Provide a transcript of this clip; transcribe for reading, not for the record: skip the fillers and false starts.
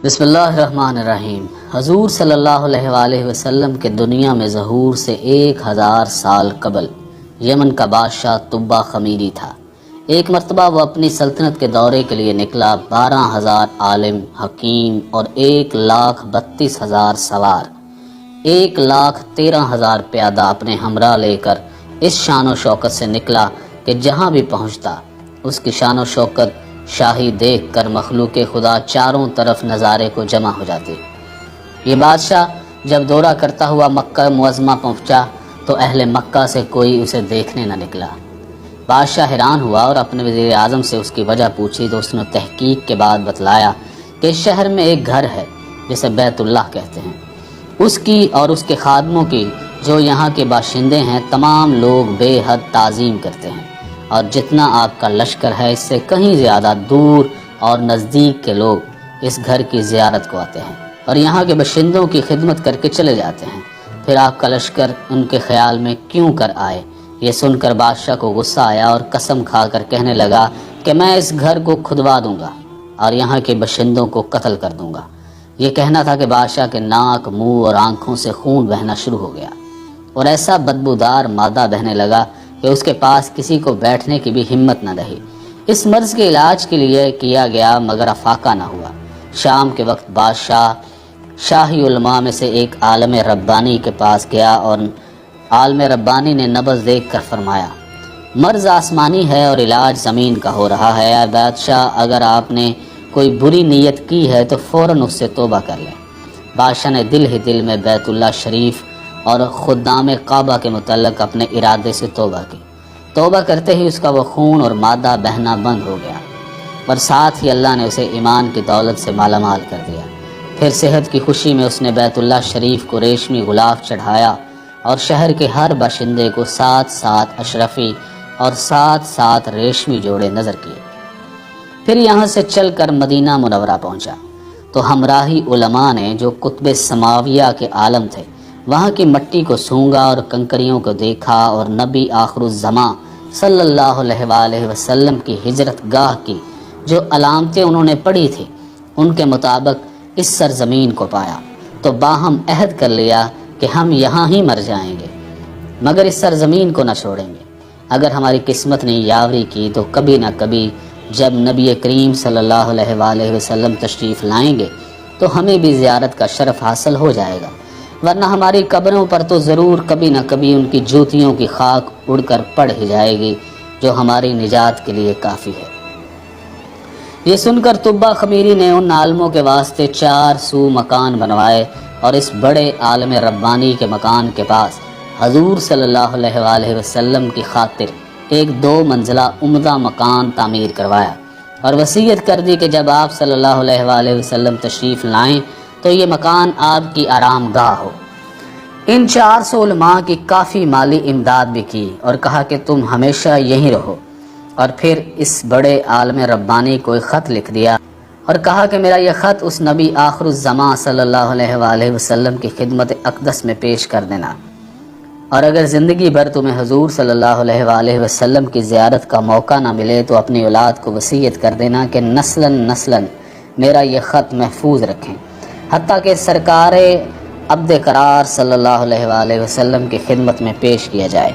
بسم اللہ الرحمن الرحیم۔ حضور صلی اللہ علیہ وآلہ وسلم کے دنیا میں ظہور سے 1000 سال قبل یمن کا بادشاہ طبہ خمیری تھا۔ ایک مرتبہ وہ اپنی سلطنت کے دورے کے لیے نکلا۔ 12,000 عالم، حکیم اور 1,32,000 سوار، 1,13,000 پیادہ اپنے ہمراہ لے کر اس شان و شوکت سے نکلا کہ جہاں بھی پہنچتا اس کی شان و شوکت شاہی دیکھ کر مخلوق خدا چاروں طرف نظارے کو جمع ہو جاتی۔ یہ بادشاہ جب دورہ کرتا ہوا مکہ معظمہ پہنچا تو اہل مکہ سے کوئی اسے دیکھنے نہ نکلا۔ بادشاہ حیران ہوا اور اپنے وزیر اعظم سے اس کی وجہ پوچھی تو اس نے تحقیق کے بعد بتلایا کہ اس شہر میں ایک گھر ہے جسے بیت اللہ کہتے ہیں، اس کی اور اس کے خادموں کی جو یہاں کے باشندے ہیں تمام لوگ بے حد تعظیم کرتے ہیں، اور جتنا آپ کا لشکر ہے اس سے کہیں زیادہ دور اور نزدیک کے لوگ اس گھر کی زیارت کو آتے ہیں اور یہاں کے باشندوں کی خدمت کر کے چلے جاتے ہیں۔ پھر آپ کا لشکر ان کے خیال میں کیوں کر آئے؟ یہ سن کر بادشاہ کو غصہ آیا اور قسم کھا کر کہنے لگا کہ میں اس گھر کو کھدوا دوں گا اور یہاں کے باشندوں کو قتل کر دوں گا۔ یہ کہنا تھا کہ بادشاہ کے ناک، منہ اور آنکھوں سے خون بہنا شروع ہو گیا اور ایسا بدبودار مادہ بہنے لگا کہ اس کے پاس کسی کو بیٹھنے کی بھی ہمت نہ رہی۔ اس مرض کے علاج کے لیے کیا گیا مگر افاقہ نہ ہوا۔ شام کے وقت بادشاہ شاہی علماء میں سے ایک عالم ربانی کے پاس گیا اور عالم ربانی نے نبض دیکھ کر فرمایا، مرض آسمانی ہے اور علاج زمین کا ہو رہا ہے۔ اے بادشاہ، اگر آپ نے کوئی بری نیت کی ہے تو فوراً اس سے توبہ کر لیں۔ بادشاہ نے دل ہی دل میں بیت اللہ شریف اور خدام کعبہ کے متعلق اپنے ارادے سے توبہ کی۔ توبہ کرتے ہی اس کا وہ خون اور مادہ بہنا بند ہو گیا اور ساتھ ہی اللہ نے اسے ایمان کی دولت سے مالا مال کر دیا۔ پھر صحت کی خوشی میں اس نے بیت اللہ شریف کو ریشمی غلاف چڑھایا اور شہر کے ہر باشندے کو 7 اشرفی اور 7 ریشمی جوڑے نظر کیے۔ پھر یہاں سے چل کر مدینہ منورہ پہنچا تو ہمراہی علماء نے جو قطب سماویہ کے عالم تھے وہاں کی مٹی کو سونگا اور کنکریوں کو دیکھا اور نبی آخر الزماں صلی اللہ علیہ وآلہ وسلم کی ہجرت گاہ کی جو علامتیں انہوں نے پڑھی تھی ان کے مطابق اس سرزمین کو پایا تو باہم عہد کر لیا کہ ہم یہاں ہی مر جائیں گے مگر اس سرزمین کو نہ چھوڑیں گے۔ اگر ہماری قسمت نے یاوری کی تو کبھی نہ کبھی جب نبی کریم صلی اللہ علیہ وآلہ وسلم تشریف لائیں گے تو ہمیں بھی زیارت کا شرف حاصل ہو جائے گا، ورنہ ہماری قبروں پر تو ضرور کبھی نہ کبھی ان کی جوتیوں کی خاک اڑ کر پڑ ہی جائے گی جو ہماری نجات کے لیے کافی ہے۔ یہ سن کر طبہ خمیری نے ان عالموں کے واسطے 4 سو مکان بنوائے اور اس بڑے عالم ربانی کے مکان کے پاس حضور صلی اللہ علیہ وآلہ وسلم کی خاطر ایک 2 منزلہ عمدہ مکان تعمیر کروایا اور وصیت کر دی کہ جب آپ صلی اللہ علیہ وآلہ وسلم تشریف لائیں تو یہ مکان آپ کی آرام گاہ ہو۔ ان 400 علماء کی کافی مالی امداد بھی کی اور کہا کہ تم ہمیشہ یہیں رہو، اور پھر اس بڑے عالم ربانی کو ایک خط لکھ دیا اور کہا کہ میرا یہ خط اس نبی آخر الزماں صلی اللہ علیہ وآلہ وسلم کی خدمت اقدس میں پیش کر دینا، اور اگر زندگی بھر تمہیں حضور صلی اللہ علیہ وآلہ وسلم کی زیارت کا موقع نہ ملے تو اپنی اولاد کو وصیت کر دینا کہ نسلاً میرا یہ خط محفوظ رکھیں، حتیٰ کہ سرکار عبد قرار صلی اللہ علیہ وآلہ وسلم کی خدمت میں پیش کیا جائے۔